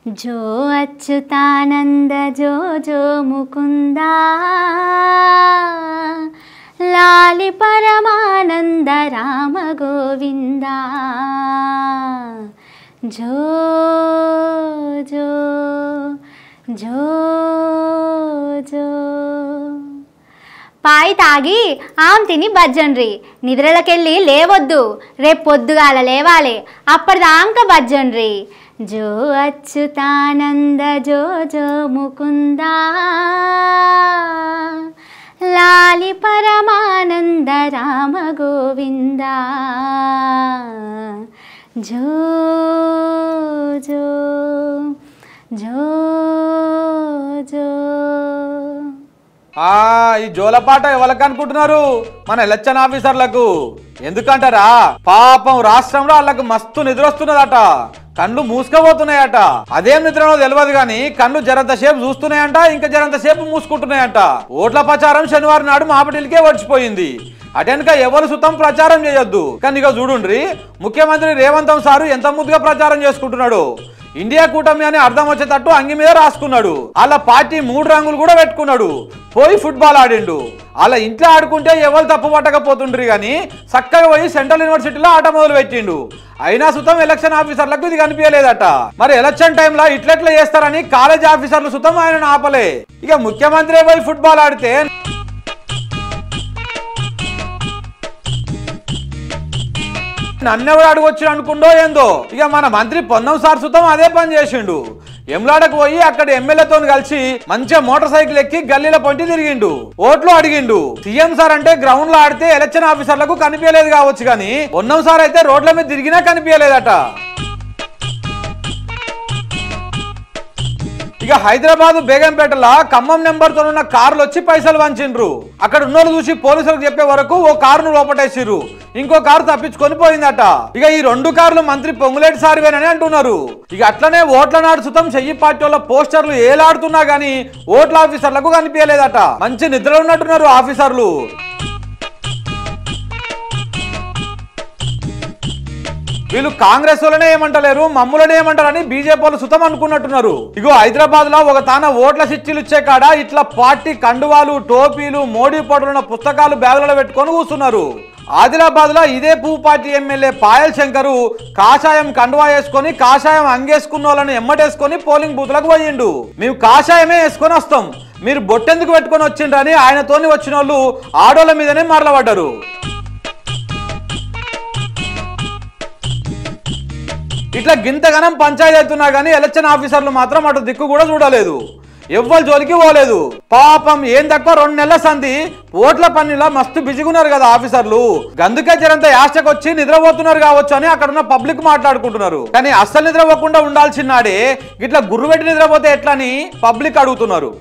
जो अच्युतानंद जो जो मुकुंदा लाली परमानंद राम गोविंदा जो जो जो जो పాయి తాగి ఆమ్ తిని బజ్జండ్రి నిద్రలకెళ్ళి లేవొద్దు రేపు పొద్దుగాల లేవాలి అప్పటిదాకా బజ్జండ్రి జో అచ్యుతానంద జో జో ముకుందా లాలి పరమానంద రామ గోవిందా జో జో జో జో ఈ జోలపాట ఎవరికి అనుకుంటున్నారు? మన ఎలక్షన్ ఆఫీసర్లకు. ఎందుకంటారా, పాపం రాష్ట్రంలో వాళ్ళకు మస్తు నిద్ర వస్తున్నదట, కళ్ళు మూసుకపోతున్నాయట. అదేం నిద్రనో తెలియదు గాని కళ్ళు జరంతసేపు చూస్తున్నాయంట, ఇంకా జరంతసేపు మూసుకుంటున్నాయంట. ఓట్ల ప్రచారం శనివారం నాడు మాపటికే వచ్చిపోయింది. అటెనక ఎవరు సుతం ప్రచారం చేయొద్దు. కానీ ఇక చూడుండ్రి, ముఖ్యమంత్రి రేవంత్ సారు ఎంత ముద్దుగా ప్రచారం చేసుకుంటున్నాడు. ఇండియా కూటమి అని అర్థం వచ్చేటట్టు అంగి మీద రాసుకున్నాడు. వాళ్ళ పార్టీ 3 రంగులు కూడా పెట్టుకున్నాడు. పోయి ఫుట్బాల్ ఆడిండు. అలా ఇంట్లో ఆడుకుంటే ఎవరు తప్పు పట్టకపోతుండ్రి కానీ చక్కగా పోయి సెంట్రల్ యూనివర్సిటీలో ఆట మొదలు పెట్టిండు. అయినా సుతం ఎలక్షన్ ఆఫీసర్లకు ఇది కనిపించలేదట. మరి ఎలక్షన్ టైంలో ఇట్లెట్లా చేస్తారని కాలేజ్ ఆఫీసర్లు సుతం ఆయన ఆపలే. ఇక ముఖ్యమంత్రి పోయి ఫుట్బాల్ ఆడితే నన్నెవడు అడుగొచ్చి అనుకుండో ఏందో. ఇక మన మంత్రి పొన్నం సార్ సుతం అదే పని చేసిండు. ఎమ్లాడకు పోయి అక్కడ ఎమ్మెల్యేతో కలిసి మంచిగా మోటార్ సైకిల్ ఎక్కి గల్లీల పొంటి తిరిగిండు, ఓట్లు అడిగిండు. సీఎం సార్ అంటే గ్రౌండ్ లో ఆడితే ఎలక్షన్ ఆఫీసర్లకు కనిపించలేదు కావచ్చు, కానీ పొన్నం సార్ అయితే రోడ్ల మీద తిరిగినా కనిపించలేదట. ఇక హైదరాబాద్ బేగంపేటలో ఖమ్మం నెంబర్ తో ఉన్న కార్లు వచ్చి పైసలు వంచిండ్రు. అక్కడ ఉన్నోళ్ళు చూసి పోలీసులకు చెప్పే వరకు ఓ కారును లోపటేసిర్రు, ఇంకో కారు తప్పించుకొని పోయిందట. ఇక ఈ 2 కార్లు మంత్రి పొంగులేటి సార్వేనని అంటున్నారు. ఇక అట్లనే ఓట్ల నాడు సుతం చెయ్యి పార్టీ వాళ్ళ పోస్టర్లు ఏలాడుతున్నా గానీ ఓట్ల ఆఫీసర్లకు కనిపించలేదట. మంచి నిద్రలో ఉన్నట్టున్నారు ఆఫీసర్లు. వీళ్ళు కాంగ్రెస్ వాళ్ళనే ఏమంటలేరు, మమ్ములనే ఏమంటారని బీజేపీ వాళ్ళు సుతం అనుకున్నట్టున్నారు. ఇగో హైదరాబాద్ లో ఒక తాన ఓట్ల సిచ్చిలు ఇచ్చే కాడ ఇట్లా పార్టీ కండువాలు, టోపీలు, మోడీ పడున్న పుస్తకాలు బ్యాగులలో పెట్టుకొని కూర్చున్నారు. ఆదిలాబాద్ లో ఇదే పువ్వు పార్టీ ఎమ్మెల్యే పాయల్ శంకరు కాషాయం కండువా వేసుకొని కాషాయం అంగేసుకున్న వాళ్ళని ఎమ్మటేసుకొని పోలింగ్ బూత్లకు పోయిండు. మేము కాషాయమే వేసుకొని వస్తాం, మీరు బొట్టెందుకు పెట్టుకొని వచ్చిండ్రని ఆయనతోని వచ్చిన వాళ్ళు ఆడోళ్ళ మీదనే మరలబడ్డారు. ఇట్లా గింతగనం పంచాయతీ అవుతున్నా గానీ ఎలక్షన్ ఆఫీసర్లు మాత్రం అటు దిక్కు కూడా చూడలేదు, ఎవ్వరు జోలికి పోలేదు. పాపం ఏం తక్కువ 2 నెలల సంధి ఓట్ల పనిలో మస్తు బిజీగున్నారు కదా ఆఫీసర్లు. గందుకే జరంత యాస్టకు వచ్చి నిద్రపోతున్నారు కావచ్చు అని అక్కడ ఉన్న పబ్లిక్ మాట్లాడుకుంటున్నారు. కానీ అస్సలు నిద్రపోకుండా ఉండాల్సినాడే ఇట్లా గుర్రు పెట్టి నిద్రపోతే ఎట్లా అని పబ్లిక్ అడుగుతున్నారు.